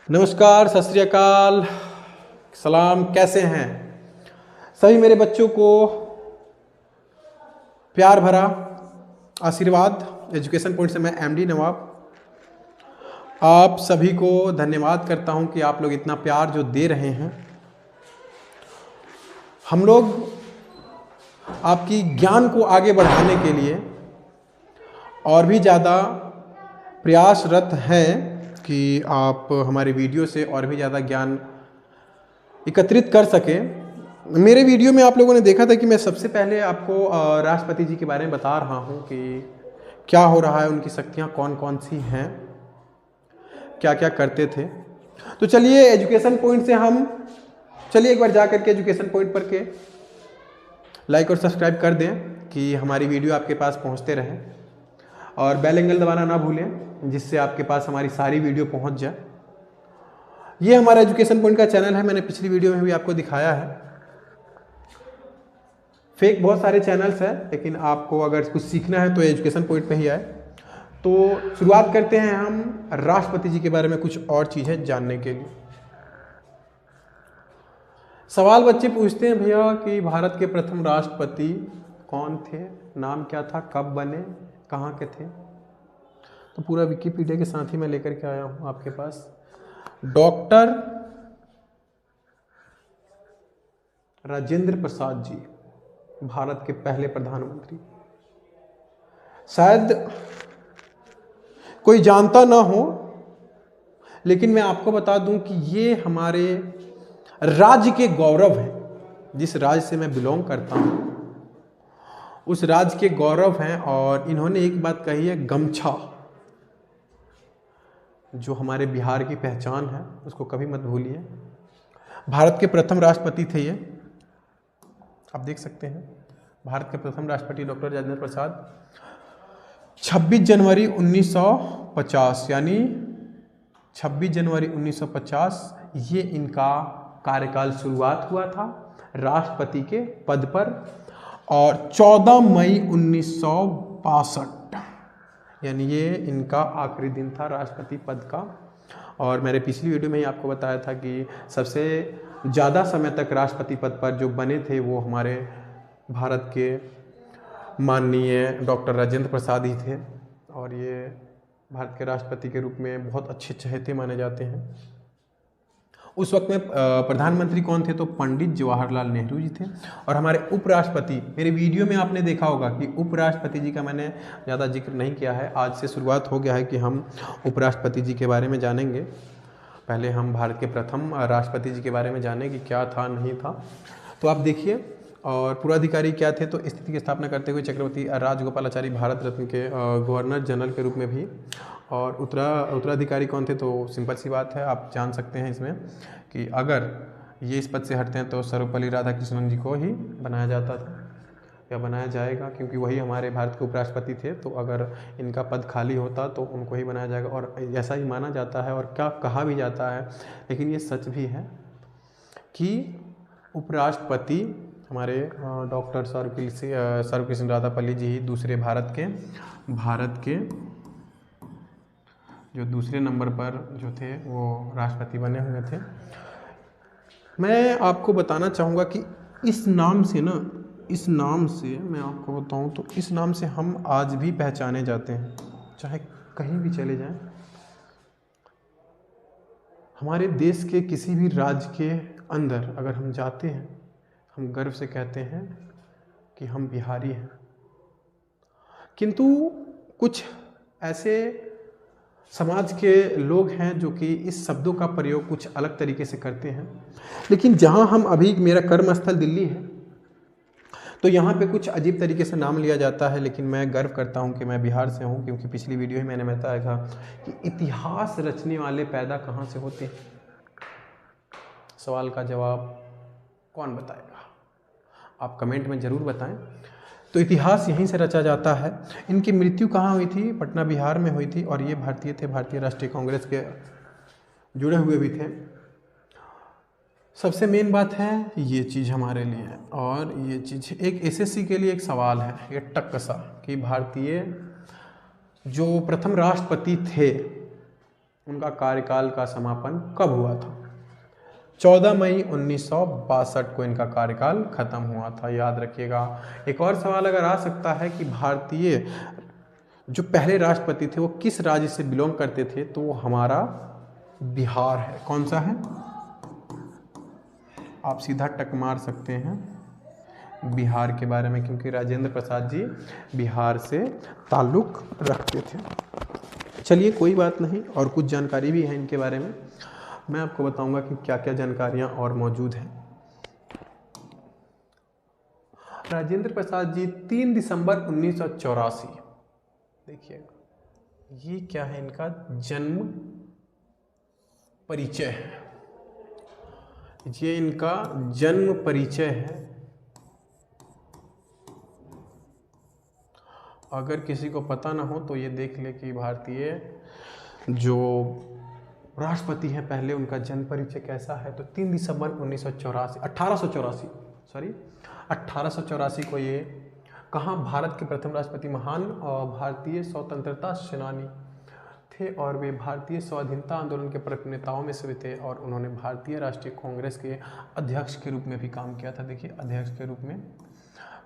नमस्कार, सत श्री अकाल, सलाम। कैसे हैं सभी मेरे बच्चों को? प्यार भरा आशीर्वाद। एजुकेशन पॉइंट से मैं एमडी नवाब आप सभी को धन्यवाद करता हूं कि आप लोग इतना प्यार जो दे रहे हैं। हम लोग आपकी ज्ञान को आगे बढ़ाने के लिए और भी ज़्यादा प्रयासरत हैं कि आप हमारे वीडियो से और भी ज़्यादा ज्ञान एकत्रित कर सकें। मेरे वीडियो में आप लोगों ने देखा था कि मैं सबसे पहले आपको राष्ट्रपति जी के बारे में बता रहा हूं कि क्या हो रहा है, उनकी शक्तियां कौन कौन सी हैं, क्या क्या करते थे। तो चलिए एजुकेशन पॉइंट से चलिए एक बार जा करके एजुकेशन पॉइंट पर के लाइक और सब्सक्राइब कर दें कि हमारी वीडियो आपके पास पहुंचते रहें, और बेल आइकन दबाना ना भूलें जिससे आपके पास हमारी सारी वीडियो पहुंच जाए। ये हमारा एजुकेशन पॉइंट का चैनल है। मैंने पिछली वीडियो में भी आपको दिखाया है। फेक बहुत सारे चैनल्स हैं, लेकिन आपको अगर कुछ सीखना है तो एजुकेशन पॉइंट पे ही आए। तो शुरुआत करते हैं हम राष्ट्रपति जी के बारे में कुछ और चीज़ें जानने के लिए। सवाल बच्चे पूछते हैं, भैया कि भारत के प्रथम राष्ट्रपति कौन थे, नाम क्या था, कब बने, कहाँ के थे। तो पूरा विकिपीडिया के साथ ही मैं लेकर के आया हूँ आपके पास। डॉक्टर राजेंद्र प्रसाद जी भारत के पहले प्रधानमंत्री। शायद कोई जानता ना हो, लेकिन मैं आपको बता दूं कि ये हमारे राज्य के गौरव हैं। जिस राज्य से मैं बिलोंग करता हूं उस राज्य के गौरव हैं। और इन्होंने एक बात कही है, गमछा जो हमारे बिहार की पहचान है उसको कभी मत भूलिए। भारत के प्रथम राष्ट्रपति थे ये, आप देख सकते हैं। भारत के प्रथम राष्ट्रपति डॉक्टर राजेंद्र प्रसाद 26 जनवरी 1950, यानी 26 जनवरी 1950 ये इनका कार्यकाल शुरुआत हुआ था राष्ट्रपति के पद पर। और 14 मई 1962 यानी ये इनका आखिरी दिन था राष्ट्रपति पद का। और मैंने पिछली वीडियो में ही आपको बताया था कि सबसे ज़्यादा समय तक राष्ट्रपति पद पर जो बने थे वो हमारे भारत के माननीय डॉक्टर राजेंद्र प्रसाद ही थे। और ये भारत के राष्ट्रपति के रूप में बहुत अच्छे चहेते माने जाते हैं। उस वक्त में प्रधानमंत्री कौन थे, तो पंडित जवाहरलाल नेहरू जी थे। और हमारे उपराष्ट्रपति, मेरे वीडियो में आपने देखा होगा कि उपराष्ट्रपति जी का मैंने ज़्यादा जिक्र नहीं किया है। आज से शुरुआत हो गया है कि हम उपराष्ट्रपति जी के बारे में जानेंगे। पहले हम भारत के प्रथम राष्ट्रपति जी के बारे में जानें कि क्या था नहीं था। तो आप देखिए, और पूर्वाधिकारी क्या थे, तो स्थिति की स्थापना करते हुए चक्रवर्ती राजगोपालाचारी भारत रत्न के गवर्नर जनरल के रूप में भी। और उत्तराधिकारी कौन थे, तो सिंपल सी बात है, आप जान सकते हैं इसमें कि अगर ये इस पद से हटते हैं तो सर्वपल्ली राधाकृष्णन जी को ही बनाया जाता था या बनाया जाएगा, क्योंकि वही हमारे भारत के उपराष्ट्रपति थे। तो अगर इनका पद खाली होता तो उनको ही बनाया जाएगा, और ऐसा ही माना जाता है और क्या कहा भी जाता है, लेकिन ये सच भी है कि उपराष्ट्रपति हमारे डॉक्टर सर्वकृष्ण राधापल्ली जी ही दूसरे भारत के जो दूसरे नंबर पर जो थे वो राष्ट्रपति बने हुए थे। मैं आपको बताना चाहूँगा कि इस नाम से मैं आपको बताऊँ तो इस नाम से हम आज भी पहचाने जाते हैं, चाहे कहीं भी चले जाएं। हमारे देश के किसी भी राज्य के अंदर अगर हम जाते हैं, हम गर्व से कहते हैं कि हम बिहारी हैं। किंतु कुछ ऐसे समाज के लोग हैं जो कि इस शब्दों का प्रयोग कुछ अलग तरीके से करते हैं। लेकिन जहां हम अभी, मेरा कर्मस्थल दिल्ली है, तो यहाँ पे कुछ अजीब तरीके से नाम लिया जाता है। लेकिन मैं गर्व करता हूँ कि मैं बिहार से हूँ, क्योंकि पिछली वीडियो ही मैंने बताया था कि इतिहास रचने वाले पैदा कहाँ से होते हैं। सवाल का जवाब कौन बताएगा, आप कमेंट में ज़रूर बताएं। तो इतिहास यहीं से रचा जाता है। इनकी मृत्यु कहाँ हुई थी, पटना बिहार में हुई थी। और ये भारतीय थे, भारतीय राष्ट्रीय कांग्रेस के जुड़े हुए भी थे। सबसे मेन बात है ये चीज़ हमारे लिए, और ये चीज़ एक एसएससी के लिए एक सवाल है, ये टक्क सा, कि भारतीय जो प्रथम राष्ट्रपति थे उनका कार्यकाल का समापन कब हुआ था? 14 मई 1962 को इनका कार्यकाल खत्म हुआ था, याद रखिएगा। एक और सवाल अगर आ सकता है कि भारतीय जो पहले राष्ट्रपति थे वो किस राज्य से बिलोंग करते थे, तो वो हमारा बिहार है। कौन सा है? आप सीधा टक मार सकते हैं बिहार के बारे में, क्योंकि राजेंद्र प्रसाद जी बिहार से ताल्लुक रखते थे। चलिए कोई बात नहीं, और कुछ जानकारी भी है इनके बारे में, मैं आपको बताऊंगा कि क्या क्या जानकारियां और मौजूद हैं। राजेंद्र प्रसाद जी 3 दिसंबर 1984, देखिएगा ये क्या है, इनका जन्म परिचय है, ये इनका जन्म परिचय है। अगर किसी को पता ना हो तो ये देख ले कि भारतीय जो राष्ट्रपति हैं पहले, उनका जन्म परिचय कैसा है। तो 3 दिसंबर 1884 को ये कहाँ, भारत के प्रथम राष्ट्रपति, महान भारतीय स्वतंत्रता सेनानी थे और वे भारतीय स्वाधीनता आंदोलन के प्रमुख नेताओं में से थे, और उन्होंने भारतीय राष्ट्रीय कांग्रेस के अध्यक्ष के रूप में भी काम किया था। देखिए अध्यक्ष के रूप में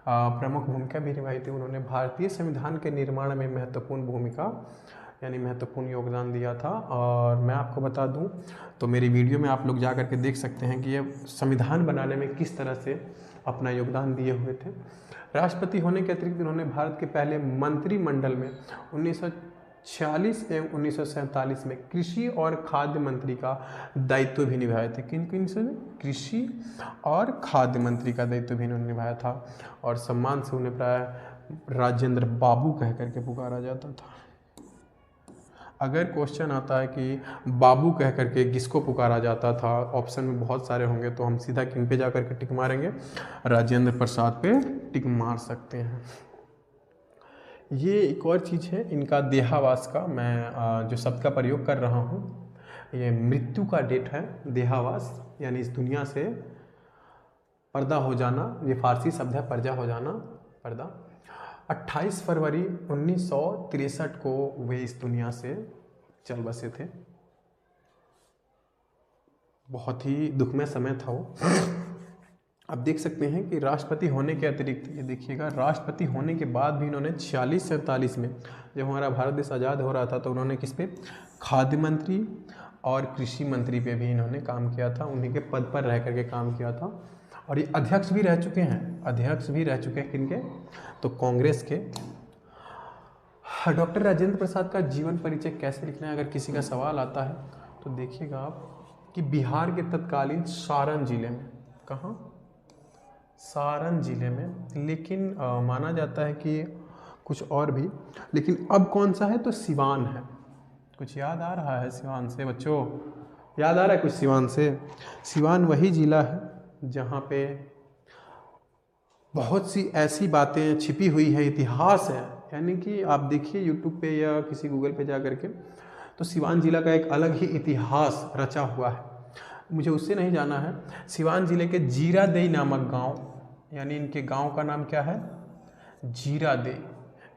प्रमुख भूमिका भी निभाई थी। उन्होंने भारतीय संविधान के निर्माण में महत्वपूर्ण भूमिका यानी महत्वपूर्ण योगदान दिया था। और मैं आपको बता दूं तो मेरी वीडियो में आप लोग जा कर के देख सकते हैं कि ये संविधान बनाने में किस तरह से अपना योगदान दिए हुए थे। राष्ट्रपति होने के अतिरिक्त उन्होंने भारत के पहले मंत्रिमंडल में 1946 एवं 1947 में कृषि और खाद्य मंत्री का दायित्व भी निभाए थे। किन किन से? कृषि और खाद्य मंत्री का दायित्व भी उन्होंने निभाया था, और सम्मान से उन्हें प्राय राजेंद्र बाबू कह करके पुकारा जाता था। अगर क्वेश्चन आता है कि बाबू कह करके किसको पुकारा जाता था, ऑप्शन में बहुत सारे होंगे, तो हम सीधा किन पे जा करके टिक मारेंगे? राजेंद्र प्रसाद पे टिक मार सकते हैं। ये एक और चीज़ है इनका देहावास का, मैं जो शब्द का प्रयोग कर रहा हूँ, ये मृत्यु का डेट है। देहावास यानी इस दुनिया से पर्दा हो जाना, ये फारसी शब्द है, पर्जा हो जाना, पर्दा। 28 फरवरी 1963 को वे इस दुनिया से चल बसे थे। बहुत ही दुखमय समय था वो। आप देख सकते हैं कि राष्ट्रपति होने के अतिरिक्त, ये देखिएगा, राष्ट्रपति होने के बाद भी इन्होंने 46-47 में जब हमारा भारत देश आज़ाद हो रहा था तो उन्होंने किस पे? खाद्य मंत्री और कृषि मंत्री पे भी इन्होंने काम किया था, उन्हीं के पद पर रह करके काम किया था। और ये अध्यक्ष भी रह चुके हैं, अध्यक्ष भी रह चुके हैं किनके? तो कांग्रेस के। डॉक्टर राजेंद्र प्रसाद का जीवन परिचय कैसे लिखना है, अगर किसी का सवाल आता है तो देखिएगा आप कि बिहार के तत्कालीन सारण जिले में, कहाँ? सारण जिले में, लेकिन माना जाता है कि कुछ और भी, लेकिन अब कौन सा है? तो सिवान है। कुछ याद आ रहा है सिवान से बच्चों? याद आ रहा है कुछ सिवान से? सिवान वही जिला है जहाँ पे बहुत सी ऐसी बातें छिपी हुई है, इतिहास है। यानी कि आप देखिए यूट्यूब पे या किसी गूगल पे जा करके, तो सिवान जिला का एक अलग ही इतिहास रचा हुआ है। मुझे उससे नहीं जाना है। सिवान जिले के जीरादेई नामक गांव, यानी इनके गांव का नाम क्या है? जीरादेई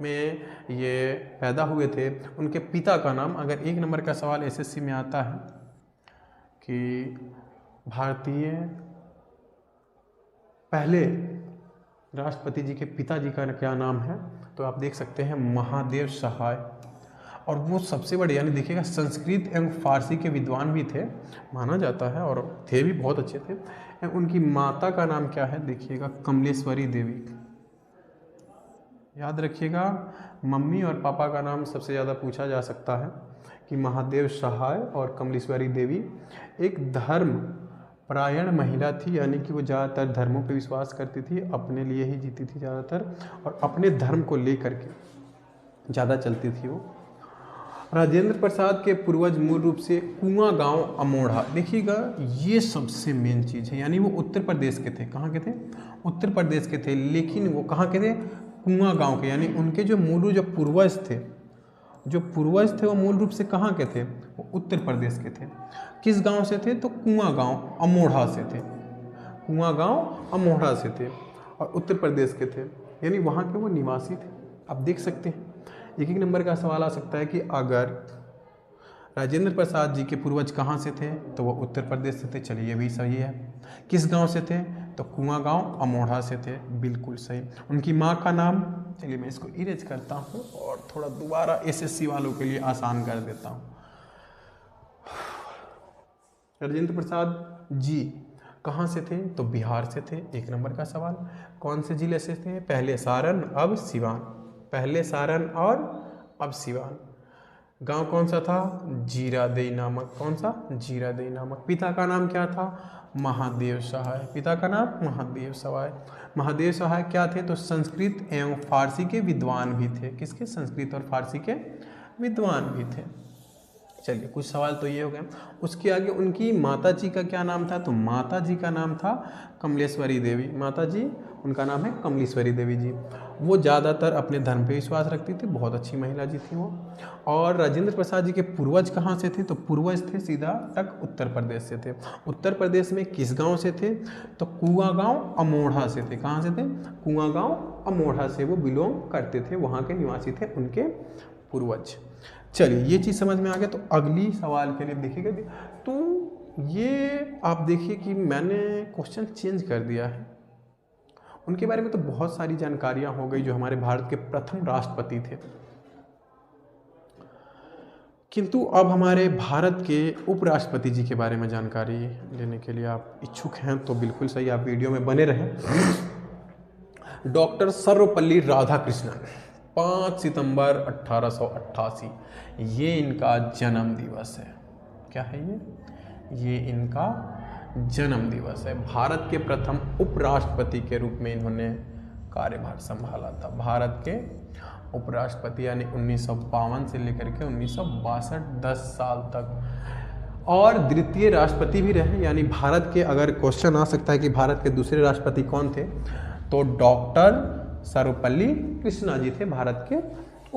में ये पैदा हुए थे। उनके पिता का नाम, अगर 1 नंबर का सवाल एसएससी में आता है कि भारतीय पहले राष्ट्रपति जी के पिताजी का क्या नाम है, तो आप देख सकते हैं महादेव सहाय। और वो सबसे बड़े, यानी देखिएगा, संस्कृत एवं फारसी के विद्वान भी थे माना जाता है, और थे भी बहुत अच्छे थे। उनकी माता का नाम क्या है? देखिएगा कमलेश्वरी देवी। याद रखिएगा, मम्मी और पापा का नाम सबसे ज़्यादा पूछा जा सकता है कि महादेव सहाय और कमलेश्वरी देवी एक धर्म परायण महिला थी, यानी कि वो ज़्यादातर धर्मों पे विश्वास करती थी, अपने लिए ही जीती थी ज़्यादातर, और अपने धर्म को लेकर के ज़्यादा चलती थी वो। राजेंद्र प्रसाद के पूर्वज मूल रूप से कुआं गांव अमोढ़ा, देखिएगा ये सबसे मेन चीज़ है, यानी वो उत्तर प्रदेश के थे। कहाँ के थे? उत्तर प्रदेश के थे, लेकिन वो कहाँ के थे? कुआं गांव के। यानी उनके जो मूल जो पूर्वज थे वो मूल रूप से कहाँ के थे? वो उत्तर प्रदेश के थे। किस गांव से थे? तो कुआं गांव अमोढ़ा से थे। कुआं गांव अमोढ़ा से थे और उत्तर प्रदेश के थे, यानी वहाँ के वो निवासी थे। आप देख सकते हैं 1-1 नंबर का सवाल आ सकता है कि अगर राजेंद्र प्रसाद जी के पूर्वज कहाँ से थे? तो वो उत्तर प्रदेश से थे। चलिए ये भी सही है। किस गांव से थे? तो कुआं गांव अमोढ़ा से थे। बिल्कुल सही। उनकी माँ का नाम, चलिए मैं इसको इरेज करता हूँ और थोड़ा दोबारा एसएससी वालों के लिए आसान कर देता हूँ। राजेंद्र प्रसाद जी कहाँ से थे? तो बिहार से थे। 1 नंबर का सवाल। कौन से जिले से थे? पहले सारण अब सिवान। पहले सारण और अब सिवान। गांव कौन सा था? जीरादेई नामक। कौन सा? जीरादेई नामक। पिता का नाम क्या था? महादेव सहाय। पिता का नाम महादेव सहाय। महादेव सहाय क्या थे? तो संस्कृत एवं फारसी के विद्वान भी थे। किसके? संस्कृत और फारसी के विद्वान भी थे। चलिए कुछ सवाल तो ये हो गए। उसके आगे उनकी माता जी का क्या नाम था? तो माता जी का नाम था कमलेश्वरी देवी। माता जी, उनका नाम है कमलेश्वरी देवी जी। वो ज़्यादातर अपने धर्म पे विश्वास रखती थी। बहुत अच्छी महिला जी थी वो। और राजेंद्र प्रसाद जी के पूर्वज कहाँ से थे? तो पूर्वज थे सीधा तक उत्तर प्रदेश से थे। उत्तर प्रदेश में किस गांव से थे? तो कुआं गांव अमोढ़ा से थे। कहाँ से थे? कुआं गांव अमोढ़ा से वो बिलोंग करते थे। वहाँ के निवासी थे उनके पूर्वज। चलिए ये चीज़ समझ में आ गया। तो अगली सवाल के लिए देखिएगा। तो ये आप देखिए कि मैंने क्वेश्चन चेंज कर दिया है। उनके बारे में तो बहुत सारी जानकारियां हो गई, जो हमारे भारत के प्रथम राष्ट्रपति थे। किंतु अब हमारे भारत के उपराष्ट्रपति जी के बारे में जानकारी लेने के लिए आप इच्छुक हैं तो बिल्कुल सही, आप वीडियो में बने रहें। डॉक्टर सर्वपल्ली राधाकृष्णन, 5 सितंबर 1888 ये इनका जन्म दिवस है। क्या है ये इनका जन्म दिवस है। भारत के प्रथम उपराष्ट्रपति के रूप में इन्होंने कार्यभार संभाला था। भारत के उपराष्ट्रपति यानी 1952 से लेकर के 1962, 10 साल तक। और द्वितीय राष्ट्रपति भी रहे, यानी भारत के, अगर क्वेश्चन आ सकता है कि भारत के दूसरे राष्ट्रपति कौन थे, तो डॉक्टर सर्वपल्ली कृष्णा जी थे भारत के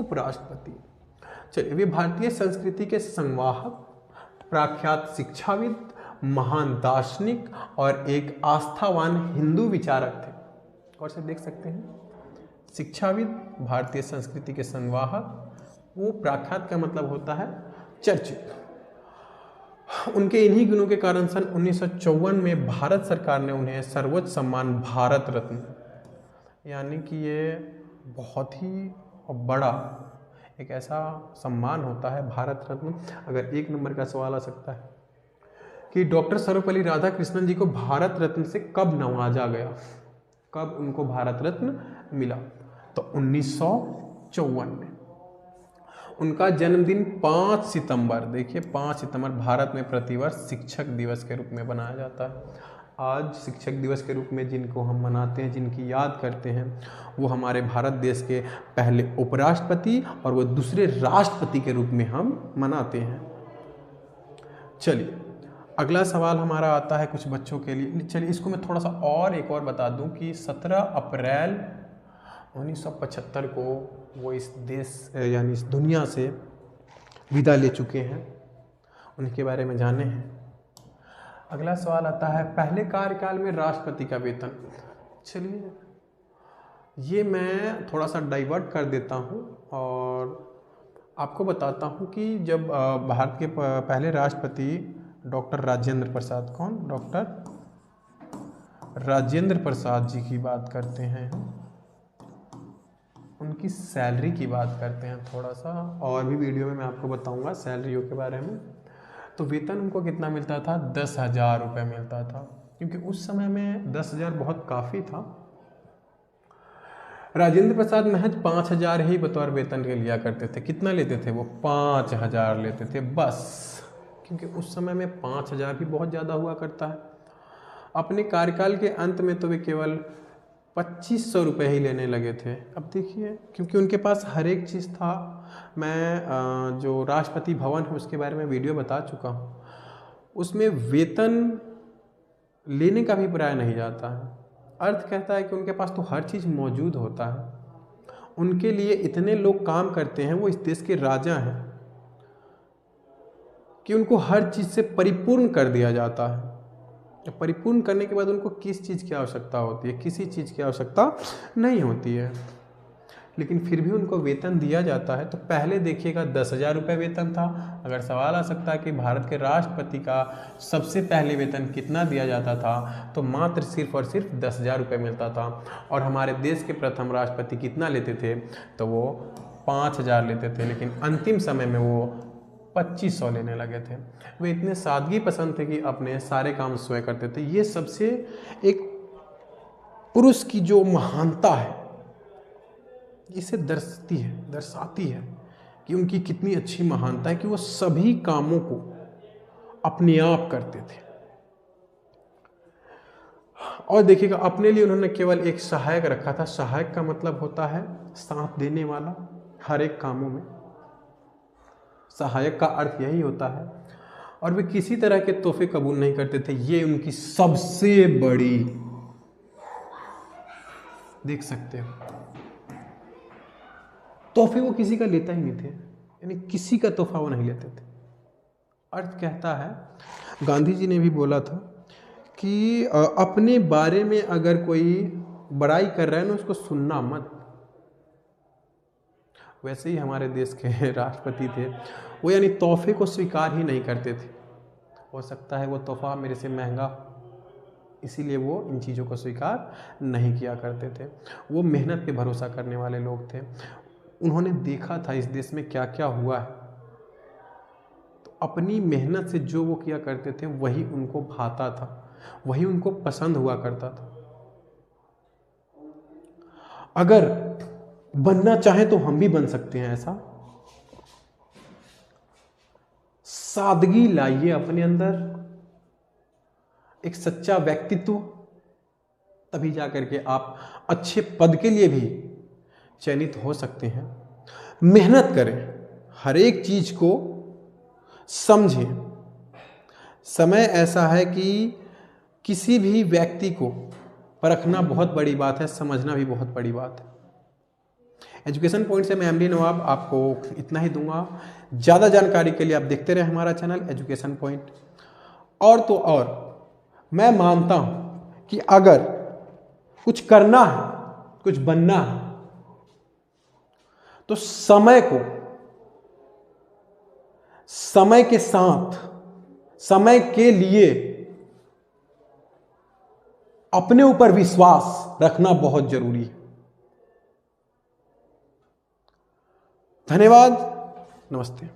उपराष्ट्रपति। चलिए, वे भारतीय संस्कृति के संवाहक, प्रख्यात शिक्षाविद, महान दार्शनिक और एक आस्थावान हिंदू विचारक थे। और से देख सकते हैं, शिक्षाविद, भारतीय संस्कृति के संवाहक, वो प्रख्यात का मतलब होता है चर्चित। उनके इन्हीं गुणों के कारण सन 1954 में भारत सरकार ने उन्हें सर्वोच्च सम्मान भारत रत्न, यानी कि ये बहुत ही बड़ा एक ऐसा सम्मान होता है भारत रत्न। अगर 1 नंबर का सवाल आ सकता है कि डॉक्टर सर्वपल्ली राधाकृष्णन जी को भारत रत्न से कब नवाजा गया, कब उनको भारत रत्न मिला, तो 1954 में। उनका जन्मदिन 5 सितंबर, देखिए 5 सितंबर भारत में प्रतिवर्ष शिक्षक दिवस के रूप में मनाया जाता है। आज शिक्षक दिवस के रूप में जिनको हम मनाते हैं, जिनकी याद करते हैं, वो हमारे भारत देश के पहले उपराष्ट्रपति और वो दूसरे राष्ट्रपति के रूप में हम मनाते हैं। चलिए अगला सवाल हमारा आता है कुछ बच्चों के लिए। चलिए इसको मैं थोड़ा सा और एक और बता दूं कि 17 अप्रैल 1975 को वो इस देश यानी इस दुनिया से विदा ले चुके हैं। उनके बारे में जाने हैं। अगला सवाल आता है पहले कार्यकाल में राष्ट्रपति का वेतन। चलिए ये मैं थोड़ा सा डाइवर्ट कर देता हूँ और आपको बताता हूँ कि जब भारत के पहले राष्ट्रपति डॉक्टर राजेंद्र प्रसाद, कौन? डॉक्टर राजेंद्र प्रसाद जी की बात करते हैं, उनकी सैलरी की बात करते हैं थोड़ा सा, और भी वीडियो में मैं आपको बताऊंगा सैलरियों के बारे में। तो वेतन उनको कितना मिलता था? 10,000 रुपये मिलता था, क्योंकि उस समय में 10,000 बहुत काफ़ी था। राजेंद्र प्रसाद महज 5,000 ही बतौर वेतन के लिया करते थे। कितना लेते थे वो? 5,000 लेते थे बस, क्योंकि उस समय में 5,000 भी बहुत ज़्यादा हुआ करता है। अपने कार्यकाल के अंत में तो वे केवल 2,500 रुपये ही लेने लगे थे। अब देखिए, क्योंकि उनके पास हर एक चीज़ था। मैं जो राष्ट्रपति भवन है उसके बारे में वीडियो बता चुका हूँ, उसमें वेतन लेने का भी प्राय नहीं जाता है। अर्थ कहता है कि उनके पास तो हर चीज़ मौजूद होता है। उनके लिए इतने लोग काम करते हैं, वो इस देश के राजा हैं, कि उनको हर चीज़ से परिपूर्ण कर दिया जाता है। परिपूर्ण करने के बाद उनको किस चीज़ की आवश्यकता होती है? किसी चीज़ की आवश्यकता नहीं होती है। लेकिन फिर भी उनको वेतन दिया जाता है। तो पहले देखिएगा 10,000 रुपये वेतन था। अगर सवाल आ सकता है कि भारत के राष्ट्रपति का सबसे पहले वेतन कितना दिया जाता था, तो मात्र सिर्फ और सिर्फ 10,000 रुपये मिलता था। और हमारे देश के प्रथम राष्ट्रपति कितना लेते थे, तो वो 5,000 लेते थे, लेकिन अंतिम समय में वो 2,500 लेने लगे थे। वे इतने सादगी पसंद थे कि अपने सारे काम स्वयं करते थे। ये सबसे एक पुरुष की जो महानता है, इसे दर्शाती है कि उनकी कितनी अच्छी महानता है कि वो सभी कामों को अपने आप करते थे। और देखिएगा, अपने लिए उन्होंने केवल एक सहायक रखा था। सहायक का मतलब होता है साथ देने वाला हर एक कामों में। सहायक का अर्थ यही होता है। और वे किसी तरह के तोहफे कबूल नहीं करते थे। ये उनकी सबसे बड़ी, देख सकते हो, तोहफे वो किसी का लेता ही नहीं थे, यानी किसी का तोहफा वो नहीं लेते थे। अर्थ कहता है, गांधी जी ने भी बोला था कि अपने बारे में अगर कोई बड़ाई कर रहा है ना, उसको सुनना मत। वैसे ही हमारे देश के राष्ट्रपति थे, वो यानी तोहफे को स्वीकार ही नहीं करते थे। हो सकता है वो तोहफा मेरे से महंगा, इसीलिए वो इन चीज़ों को स्वीकार नहीं किया करते थे। वो मेहनत पे भरोसा करने वाले लोग थे। उन्होंने देखा था इस देश में क्या क्या हुआ है, तो अपनी मेहनत से जो वो किया करते थे वही उनको भाता था, वही उनको पसंद हुआ करता था। अगर बनना चाहे तो हम भी बन सकते हैं ऐसा। सादगी लाइए अपने अंदर, एक सच्चा व्यक्तित्व, तभी जाकर के आप अच्छे पद के लिए भी चयनित हो सकते हैं। मेहनत करें, हर एक चीज को समझें। समय ऐसा है कि किसी भी व्यक्ति को परखना बहुत बड़ी बात है, समझना भी बहुत बड़ी बात है। एजुकेशन पॉइंट से मैं एमडी नवाब आपको इतना ही दूंगा। ज़्यादा जानकारी के लिए आप देखते रहे हमारा चैनल एजुकेशन पॉइंट। और तो और मैं मानता हूं कि अगर कुछ करना है, कुछ बनना है, तो समय के साथ, समय के लिए अपने ऊपर विश्वास रखना बहुत जरूरी है। धन्यवाद, नमस्ते।